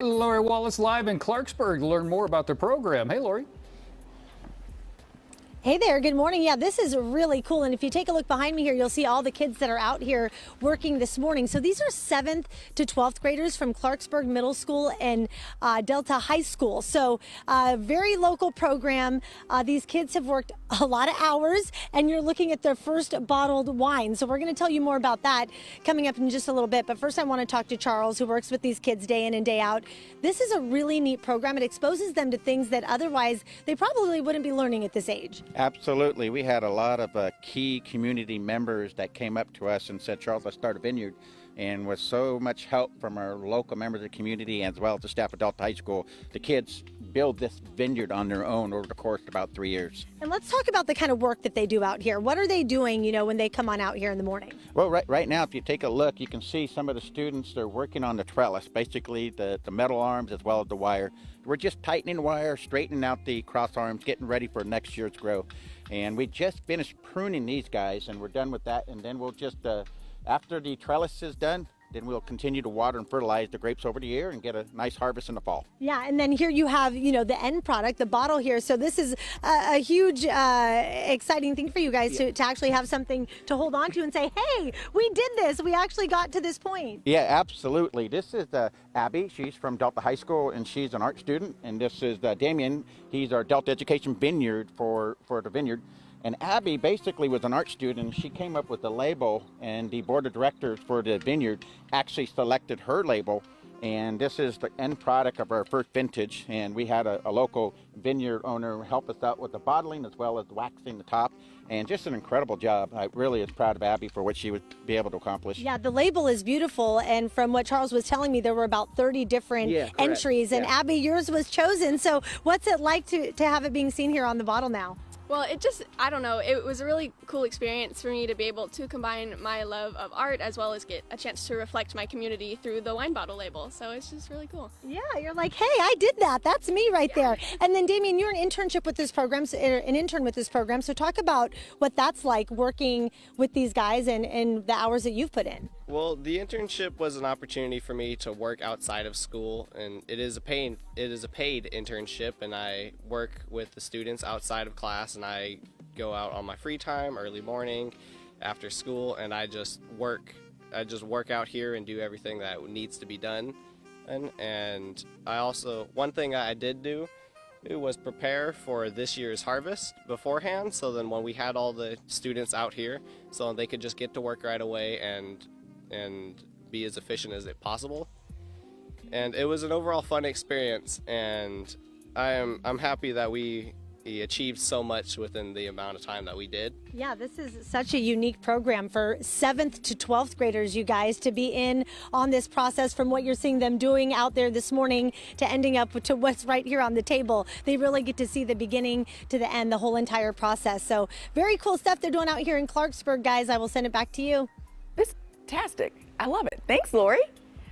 Lori Wallace live in Clarksburg to learn more about their program. Hey, Lori. Hey there, good morning. Yeah, this is really cool. And if you take a look behind me here, you'll see all the kids that are out here working this morning. So these are 7th to 12th graders from Clarksburg Middle School and Delta High School. So very local program. These kids have worked a lot of hours, and you're looking at their first bottled wine. So we're going to tell you more about that coming up in just a little bit. But first I want to talk to Charles, who works with these kids day in and day out. This is a really neat program. It exposes them to things that otherwise they probably wouldn't be learning at this age. Absolutely. We had a lot of key community members that came up to us and said, Charles, let's start a vineyard. And with so much help from our local members of the community as well as the staff at Delta High School, the kids build this vineyard on their own over the course of about 3 years. And let's talk about the kind of work that they do out here. What are they doing, when they come on out here in the morning? Well, right now, if you take a look, you can see some of the students, they're working on the trellis, basically the metal arms as well as the wire. We're just tightening the wire, straightening out the cross arms, getting ready for next year's grow. And we just finished pruning these guys, and we're done with that. And then we'll just, after the trellis is done, then we'll continue to water and fertilize the grapes over the year and get a nice harvest in the fall. Yeah, and then here you have, the end product, the bottle here. So this is a huge, exciting thing for you guys to actually have something to hold on to and say, hey, we did this. We actually got to this point. Yeah, absolutely. This is Abby. She's from Delta High School, and she's an art student. And this is Damien. He's our Delta Education Vineyard for the vineyard. And Abby basically was an art student. She came up with the label, and the board of directors for the vineyard actually selected her label. And this is the end product of our first vintage. And we had a local vineyard owner help us out with the bottling as well as waxing the top. And just an incredible job. I really is proud of Abby for what she would be able to accomplish. Yeah, the label is beautiful. And from what Charles was telling me, there were about 30 different entries. And Abby, yours was chosen. So what's it like to have it being seen here on the bottle now? Well, I don't know, it was a really cool experience for me to be able to combine my love of art as well as get a chance to reflect my community through the wine bottle label. So it's just really cool. Yeah, you're like, hey, I did that. That's me right there. And then, Damien, you're an internship with this program, an intern with this program. So talk about what that's like working with these guys and the hours that you've put in. Well, the internship was an opportunity for me to work outside of school, and it is a paid internship, and I work with the students outside of class, and I go out on my free time, early morning, after school, and I just work out here and do everything that needs to be done. And I also, one thing I did do, it was prepare for this year's harvest beforehand, so then when we had all the students out here, so they could just get to work right away and be as efficient as it possible. And it was an overall fun experience, and I'm happy that we achieved so much within the amount of time that we did. Yeah, this is such a unique program for 7th to 12th graders, you guys, to be in on this process, from what you're seeing them doing out there this morning to ending up to what's right here on the table. They really get to see the beginning to the end, the whole entire process. So very cool stuff they're doing out here in Clarksburg, guys. I will send it back to you. Fantastic. I love it. Thanks, Lori.